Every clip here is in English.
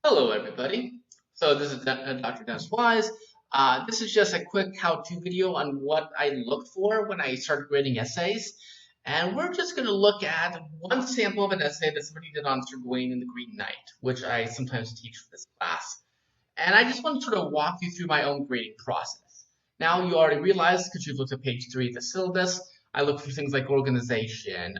Hello, everybody. So this is Dr. Dennis Wise. This is just a quick how-to video on what I look for when I start grading essays. And we're just going to look at one sample of an essay that somebody did on Sir Gawain and the Green Knight, which I sometimes teach for this class. And I just want to sort of walk you through my own grading process. Now, you already realized, because you've looked at page 3 of the syllabus, I look for things like organization,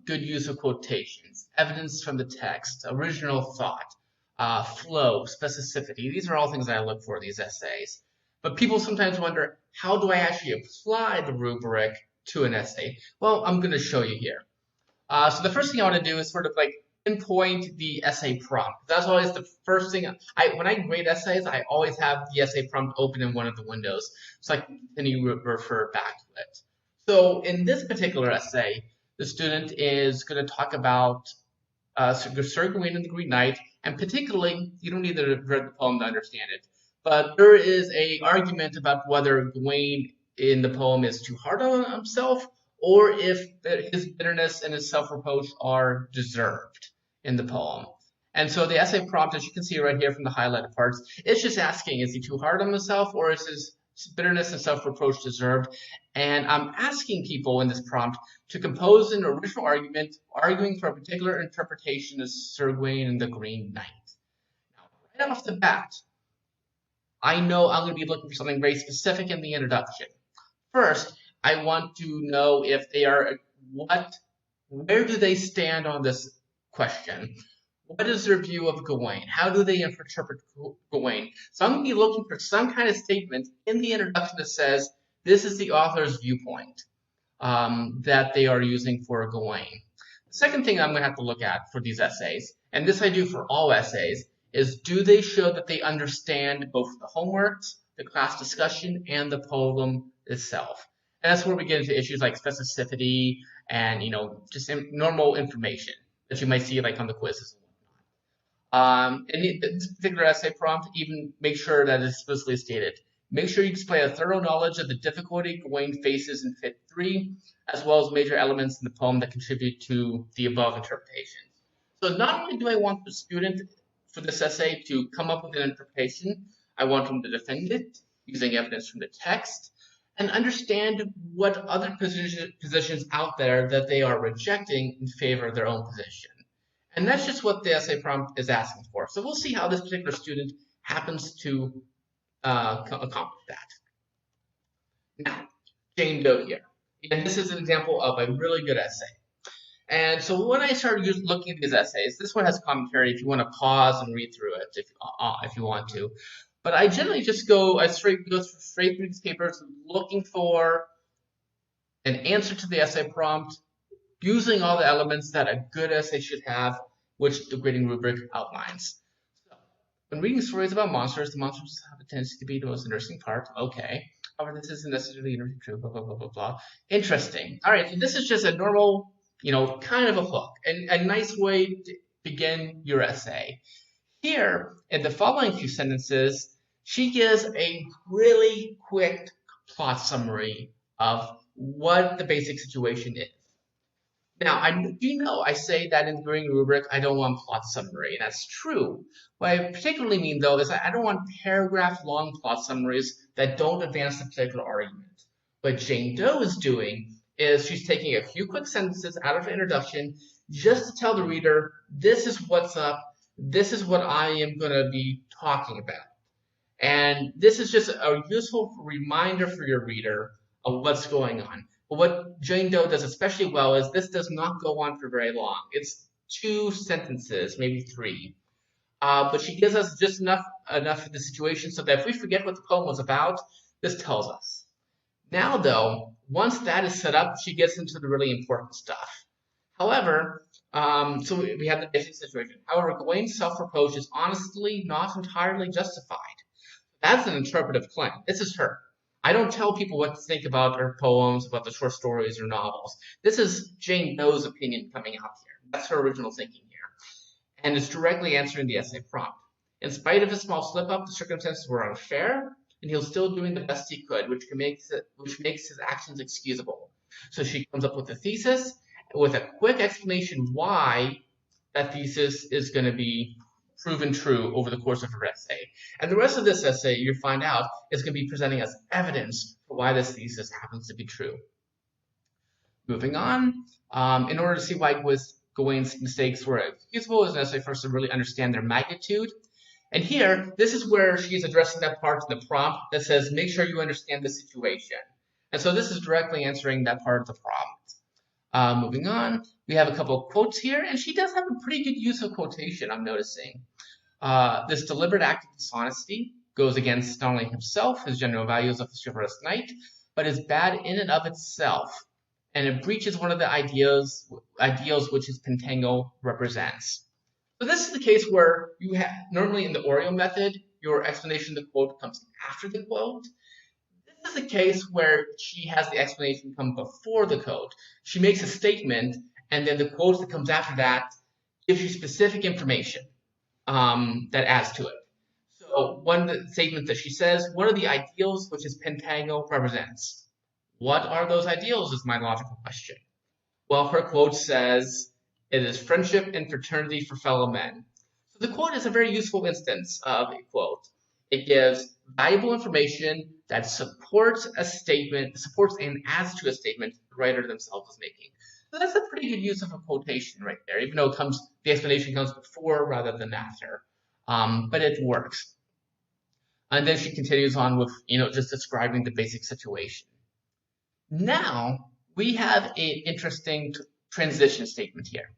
good use of quotations, evidence from the text, original thought, flow, specificity. These are all things that I look for in these essays. But people sometimes wonder, how do I actually apply the rubric to an essay? Well, I'm going to show you here. So the first thing I want to do is sort of like pinpoint the essay prompt. That's always the first thing. When I grade essays, I always have the essay prompt open in one of the windows, so I can continue to refer back to it. So in this particular essay, the student is going to talk about Sir Gawain and the Green Knight, and particularly, you don't need to have read the poem to understand it, but there is an argument about whether Gawain in the poem is too hard on himself, or if his bitterness and his self-reproach are deserved in the poem. And so the essay prompt, as you can see right here from the highlighted parts, it's just asking, is he too hard on himself, or is his bitterness and self-reproach deserved? And I'm asking people in this prompt to compose an original argument arguing for a particular interpretation of Sir Gawain and the Green Knight. Now, right off the bat, I know I'm going to be looking for something very specific in the introduction. First, I want to know if they are where do they stand on this question? What is their view of Gawain? How do they interpret Gawain? So I'm going to be looking for some kind of statement in the introduction that says this is the author's viewpoint that they are using for Gawain. The second thing I'm going to have to look at for these essays, and this I do for all essays, is do they show that they understand both the homeworks, the class discussion, and the poem itself? And that's where we get into issues like specificity and, just normal information that you might see like on the quizzes and whatnot. And this particular essay prompt, even make sure that it's explicitly stated. Make sure you display a thorough knowledge of the difficulty Gawain faces in Fit 3, as well as major elements in the poem that contribute to the above interpretation. So not only do I want the student for this essay to come up with an interpretation, I want them to defend it using evidence from the text, and understand what other positions out there that they are rejecting in favor of their own position. And that's just what the essay prompt is asking for. So we'll see how this particular student happens to accomplish that. Now, Jane Doe here. And this is an example of a really good essay. And so when I started looking at these essays, this one has commentary if you want to pause and read through it if you want to. But I generally just go straight through these papers looking for an answer to the essay prompt, using all the elements that a good essay should have, which the grading rubric outlines. So, when reading stories about monsters, the monsters have a tendency to be the most interesting part. Okay. However, this isn't necessarily true, blah, blah, blah, blah, blah. Interesting. All right, so this is just a normal, kind of a hook, and a nice way to begin your essay. Here, in the following few sentences, she gives a really quick plot summary of what the basic situation is. Now, I say that in the grading rubric, I don't want plot summary, and that's true. What I particularly mean, though, is that I don't want paragraph-long plot summaries that don't advance the particular argument. What Jane Doe is doing is she's taking a few quick sentences out of the introduction just to tell the reader, this is what's up, this is what I am going to be talking about. And this is just a useful reminder for your reader of what's going on. But what Jane Doe does especially well is this does not go on for very long. It's 2 sentences, maybe 3. But she gives us just enough of the situation so that if we forget what the poem was about, this tells us. Now, though, once that is set up, she gets into the really important stuff. However, so we have the basic situation. However, Gawain's self-reproach is honestly not entirely justified. That's an interpretive claim. This is her. I don't tell people what to think about her poems, about the short stories or novels. This is Jane Doe's opinion coming out here. That's her original thinking here. And it's directly answering the essay prompt. In spite of his small slip-up, the circumstances were unfair, and he was still doing the best he could, which makes his actions excusable. So she comes up with a thesis with a quick explanation why that thesis is going to be proven true over the course of her essay. And the rest of this essay, you find out, is going to be presenting us evidence for why this thesis happens to be true. Moving on, in order to see why Gawain's mistakes were excusable, it's necessary for us to really understand their magnitude. And here, this is where she's addressing that part in the prompt that says, make sure you understand the situation. And so this is directly answering that part of the prompt. Moving on, we have a couple of quotes here, and she does have a pretty good use of quotation, I'm noticing. This deliberate act of dishonesty goes against not only himself, his general values of the chivalrous knight, but is bad in and of itself, and it breaches one of the ideals which his pentangle represents. So this is the case where you have, normally in the Oreo method, your explanation of the quote comes after the quote. This is the case where she has the explanation come before the quote. She makes a statement, and then the quote that comes after that gives you specific information that adds to it. So one of the statements that she says, what are the ideals which his pentangle represents? What are those ideals is my logical question. Well, her quote says, it is friendship and fraternity for fellow men. So the quote is a very useful instance of a quote. It gives valuable information that supports a statement, supports and adds to a statement the writer themselves is making. So that's a pretty good use of a quotation right there, even though the explanation comes before rather than after. But it works. And then she continues on with, just describing the basic situation. Now, we have an interesting transition statement here.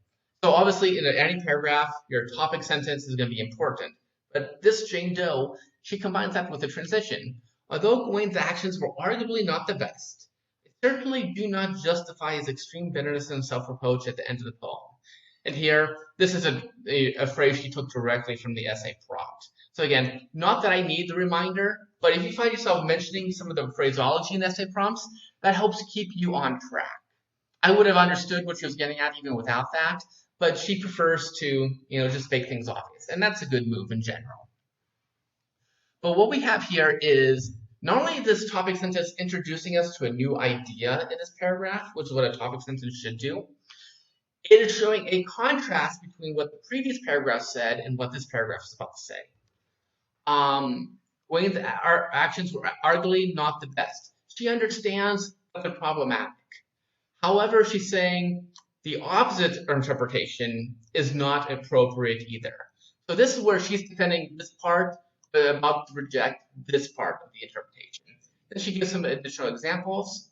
So obviously, in any paragraph, your topic sentence is going to be important. But this Jane Doe, she combines that with a transition. Although Gawain's actions were arguably not the best, they certainly do not justify his extreme bitterness and self-reproach at the end of the poem. And here, this is a phrase she took directly from the essay prompt. So again, not that I need the reminder, but if you find yourself mentioning some of the phraseology in essay prompts, that helps keep you on track. I would have understood what she was getting at even without that, but she prefers to, just make things obvious. And that's a good move in general. But what we have here is not only this topic sentence introducing us to a new idea in this paragraph, which is what a topic sentence should do, it is showing a contrast between what the previous paragraph said and what this paragraph is about to say. Gawain's actions were arguably not the best. She understands that they're problematic. However, she's saying the opposite interpretation is not appropriate either. So this is where she's defending this part, but about to reject this part of the interpretation. Then she gives some additional examples.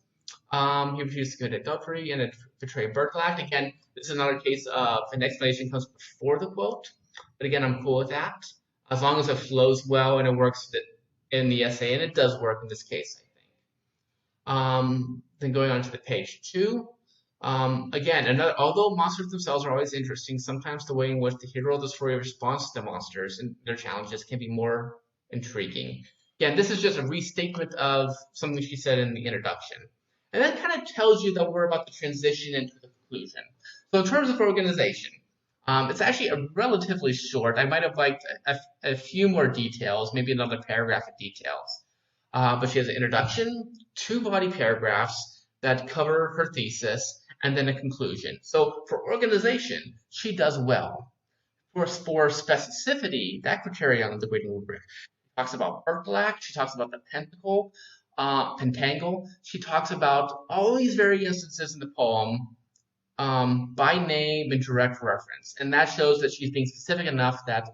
He refused to commit adultery and betray a birth act. Again, this is another case of an explanation comes before the quote. But again, I'm cool with that, as long as it flows well and it works in the essay, and it does work in this case, I think. Then going on to the page 2. Again, although monsters themselves are always interesting, sometimes the way in which the hero of the story responds to the monsters and their challenges can be more intriguing. Again, this is just a restatement of something she said in the introduction. And that kind of tells you that we're about to transition into the conclusion. So in terms of organization, it's actually a relatively short. I might have liked a few more details, maybe another paragraph of details. But she has an introduction, 2 body paragraphs that cover her thesis, and then a conclusion. So for organization, she does well. For specificity, that criteria on the grading rubric, she talks about birth act, she talks about the pentangle. She talks about all these various instances in the poem by name and direct reference. And that shows that she's being specific enough that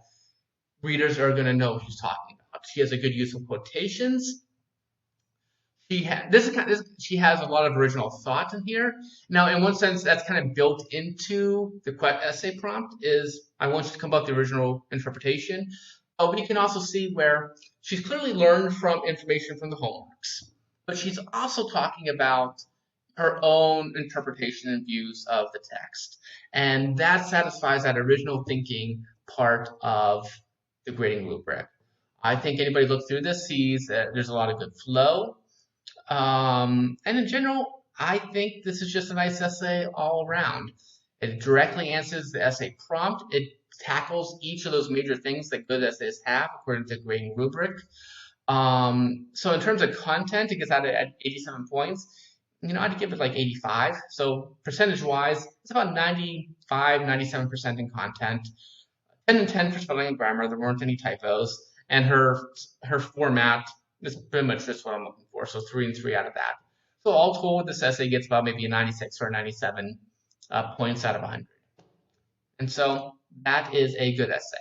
readers are going to know what she's talking about. She has a good use of quotations. She has a lot of original thought in here. Now, in one sense, that's kind of built into the essay prompt is, I want you to come up with the original interpretation. But you can also see where she's clearly learned from information from the homeworks. But she's also talking about her own interpretation and views of the text. And that satisfies that original thinking part of the grading rubric. I think anybody look through this sees that there's a lot of good flow. And in general, I think this is just a nice essay all around. It directly answers the essay prompt. It tackles each of those major things that good essays have according to the grading rubric. So in terms of content, it gets out at 87 points. I'd give it like 85. So percentage-wise, it's about 95, 97% in content. 10 and 10 for spelling and grammar. There weren't any typos, and her format is pretty much just what I'm looking for. So 3 and 3 out of that. So all told, this essay gets about maybe a 96 or a 97 points out of 100. And so that is a good essay.